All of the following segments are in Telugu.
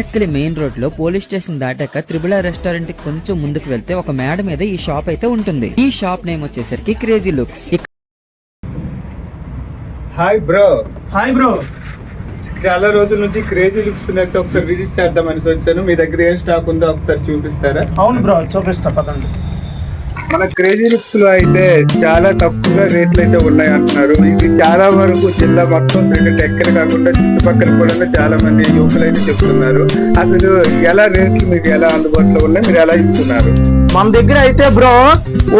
ఎక్కలి మెయిన్ రోడ్ లో పోలీస్ స్టేషన్ దాటాక త్రిబుల్ ఆర్ రెస్టారెంట్ కి కొంచెం ముందుకు వెళ్తే ఒక మేడ మీద ఈ షాప్ అయితే ఉంటుంది. ఈ షాప్ నేమ్ వచ్చేసరికి crazy looks. Hi bro. Hi bro. చాలా రోజుల నుంచి క్రేజీ లుక్స్ ఉన్నట్టు ఒకసారి విజిట్ చేద్దామని వచ్చాను. మీ దగ్గర ఏం స్టాక్ ఉందో ఒకసారి చూపిస్తారా? అవును బ్రో, చూపిస్తా పదండి. మన క్రేజీ లుక్స్ లో అయితే చాలా తక్కువ రేట్లు అయితే ఉన్నాయి అంటున్నారు. ఇది చాలా వరకు జిల్లా మొత్తం ఎక్కడ కాకుండా చుట్టుపక్కల కూడా చాలా మంది యువకులు అయితే చెప్తున్నారు. అసలు ఎలా రేట్లు మీకు ఎలా అందుబాటులో ఉన్నాయి, మీరు ఎలా ఇస్తున్నారు? మన దగ్గర అయితే బ్రో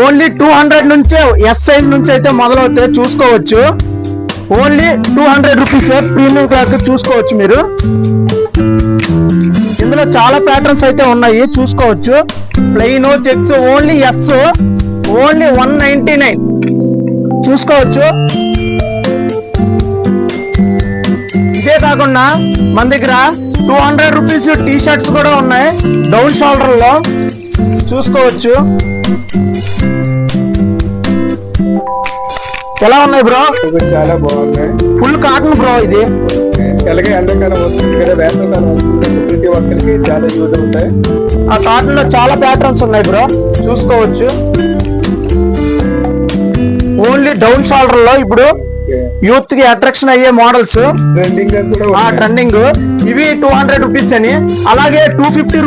ఓన్లీ 200 నుంచే ఎస్ సైజ్ నుంచి అయితే మొదలవుతాయి, చూసుకోవచ్చు. ఓన్లీ 200 రూపీస్ ప్రీమియం క్లాత్ చూసుకోవచ్చు మీరు. ఇందులో చాలా ప్యాటర్న్స్ అయితే ఉన్నాయి, చూసుకోవచ్చు. Plain checks only S only 199 చూసుకోవచ్చు. ఇదే కాకుండా మన దగ్గర 200 రూపీస్ టీ షర్ట్స్ కూడా ఉన్నాయి డౌన్ షోల్డర్ లో, చూసుకోవచ్చు. ఎలా ఉన్నాయి బ్రో? చాలా బాగున్నాయి. ఫుల్ కాటన్ బ్రో ఇది. అలాగే ఎండాకాలం వస్తుంది కదా, వేసవికాలం వస్తుంది, ప్రతి ఒక్కరికి చాలా యూజ్ అవుతాయి. ఆ కాటన్ లో చాలా ప్యాటర్న్స్ ఉన్నాయి బ్రో, చూసుకోవచ్చు. ఓన్లీ డౌన్ షోల్డర్ లో ఇప్పుడు యూత్ కి అట్రాక్షన్ అయ్యే మోడల్స్ ట్రెండింగ్. ఇవి 200 రూపీస్ అని. అలాగే 250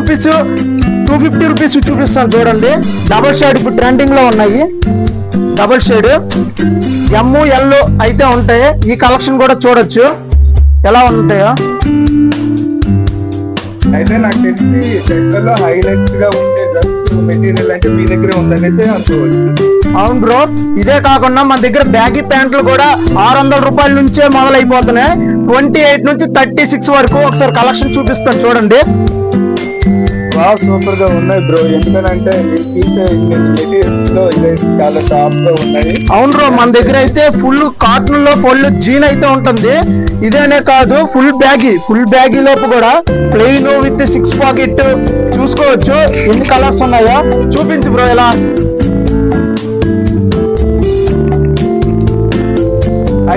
రూపీస్ చూపిస్తాను చూడండి. డబుల్ షేడ్ ఇప్పుడు ట్రెండింగ్ లో ఉన్నాయి. డబుల్ షేడ్ ML అయితే ఉంటాయి. ఈ కలెక్షన్ కూడా చూడొచ్చు ఎలా ఉంటాయో. అయితే నాకు తెలిసి సెంటర్లో హైలైట్ గా ఉండే మెటీరియల్ అంటే మీ దగ్గర ఉందని అయితే అనుకోవచ్చు. అవును బ్రో. ఇదే కాకుండా మన దగ్గర బ్యాగీ ప్యాంట్లు కూడా 600 రూపాయల నుంచే మొదలైపోతున్నాయి. 28 నుంచి 36 వరకు ఒకసారి కలెక్షన్ చూపిస్తాను చూడండి. సూపర్ గా ఉన్నాయి బ్రో. ఎందుకంటే మెటీరియల్స్ లో చాలా టాప్ గా ఉన్నాయి. అవును బ్రో, మన దగ్గర అయితే ఫుల్ కాటన్ లో ఫుల్ జీన్ అయితే ఉంటుంది. ఇదేనే కాదు, ఫుల్ బ్యాగీ లోపు కూడా ప్లెయిన్ విత్ 6 పాకెట్ చూసుకోవచ్చు. ఎన్ని కలర్స్ ఉన్నాయో చూపించు బ్రో. ఎలా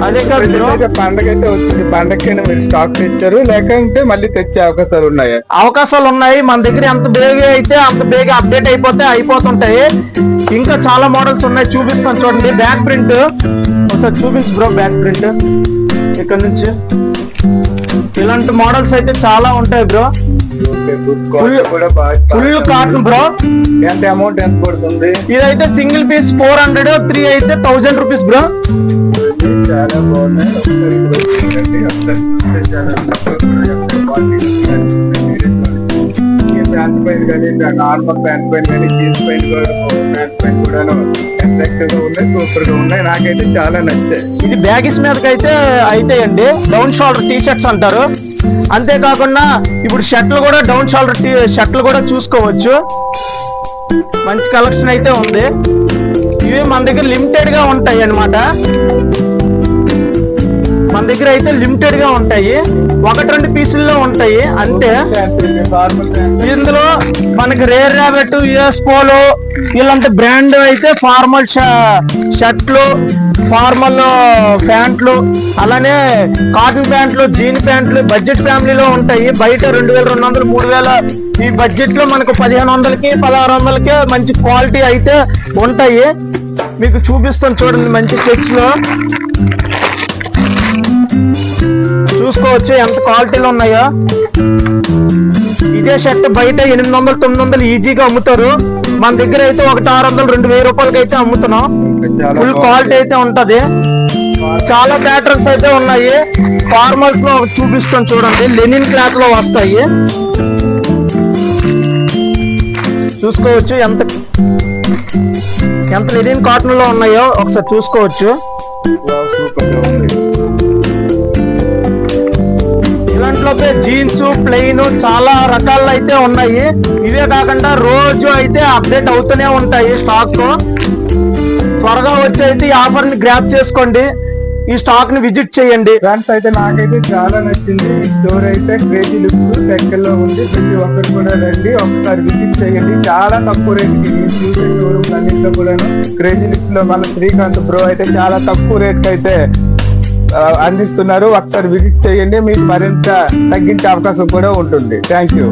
అదే కాదు పండగ అయితే వచ్చింది. పండగకైనా మీరు స్టాక్ తెచ్చారు, లేకంటే మళ్ళీ తెచ్చే అవకాశాలు ఉన్నాయి. మన దగ్గర ఎంత బేగా అయితే అంత బేగా అప్డేట్ అయిపోతుంటాయి. ఇంకా చాలా మోడల్స్ ఉన్నాయి, చూపిస్తాను చూడండి. బ్యాక్ ప్రింట్ ఒకసారి చూపించు బ్రో. బ్యాక్ ప్రింట్ ఇక్కడ నుంచి ఇలాంటి మోడల్స్ అయితే చాలా ఉంటాయి బ్రో. Full cotton bro. ఎంత అమౌంట్ ఎంత పడుతుంది? ఇదైతే సింగిల్ పీస్ 400, 3 అయితే 1000 రూపీస్ బ్రో. చాలా బాగున్నాయి. ప్యాంట్ పైన కానీ నార్మల్ ప్యాంట్ పైన కానీ జీన్స్ పైన ప్యాంట్ పైన కూడా అట్రాక్టివ్ గా ఉన్నాయి, సూపర్ గా ఉన్నాయి. నాకైతే చాలా నచ్చాయి. ఇది బ్యాగీస్ మీదకి అయితే అండి డౌన్ షోల్డర్ టీ షర్ట్స్ అంటారు. అంతేకాకుండా ఇప్పుడు షర్ట్లు కూడా డౌన్ షోల్డర్ షర్ట్లు కూడా చూసుకోవచ్చు. మంచి కలెక్షన్ అయితే ఉంది. ఇవి మన దగ్గర లిమిటెడ్ గా ఉంటాయి అన్నమాట. మన దగ్గర అయితే లిమిటెడ్ గా ఉంటాయి, 1-2 పీసుల్లో ఉంటాయి అంతే. ఇందులో మనకి రేర్ ర్యాబెట్, యుఎస్ పోలో ఇలాంటి బ్రాండ్ అయితే ఫార్మల్ షర్ట్లు, ఫార్మల్ ప్యాంట్లు, అలానే కాటన్ ప్యాంట్లు, జీన్ ప్యాంట్లు బడ్జెట్ ఫ్యామిలీలో ఉంటాయి. బయట 2200, 3000 ఈ బడ్జెట్ లో మనకు 1500కి 1600కే మంచి క్వాలిటీ అయితే ఉంటాయి. మీకు చూపిస్తాను చూడండి. మంచి చెక్స్ లో చూసుకోవచ్చు ఎంత క్వాలిటీలో ఉన్నాయో. ఇదే షర్ట్ బయట 800, 900 ఈజీగా అమ్ముతారు. మన దగ్గర అయితే 600, 2000 రూపాయలకి అయితే అమ్ముతున్నాం. ఫుల్ క్వాలిటీ అయితే ఉంటది. చాలా ప్యాటర్న్స్ అయితే ఉన్నాయి. ఫార్మల్స్ లో చూపిస్తాను చూడండి. లెనిన్ క్లాత్ లో వస్తాయి, చూసుకోవచ్చు. ఎంత లెనిన్ కాటన్ లో ఉన్నాయో ఒకసారి చూసుకోవచ్చు. ఇలాంటిలోపే జీన్స్, ప్లెయిన్ చాలా రకాలు అయితే ఉన్నాయి. ఇవే కాకుండా రోజు అయితే అప్డేట్ అవుతూనే ఉంటాయి స్టాక్. త్వరగా వచ్చి అయితే ఈ ఆఫర్ ని గ్రాప్ చేసుకోండి, ఈ స్టాక్ ని విజిట్ చేయండి. ఫ్రెండ్స్ అయితే నాకైతే చాలా నచ్చింది. ఈ స్టోర్ అయితే క్రేజీ లుక్స్ దగ్గరలో ఉంది. ప్రతి ఒక్కరు కూడా రండి, ఒకసారి విజిట్ చేయండి. చాలా తక్కువ రేట్కి చూసే షోరూమ్ అన్నింటిలో కూడా క్రేజీ లుక్స్ లో మన శ్రీకాంత్ బ్రో అయితే చాలా తక్కువ రేట్కి అయితే అందిస్తున్నారు. ఒకసారి విజిట్ చేయండి, మీకు మరింత తగ్గించే అవకాశం కూడా ఉంటుంది. Thank you.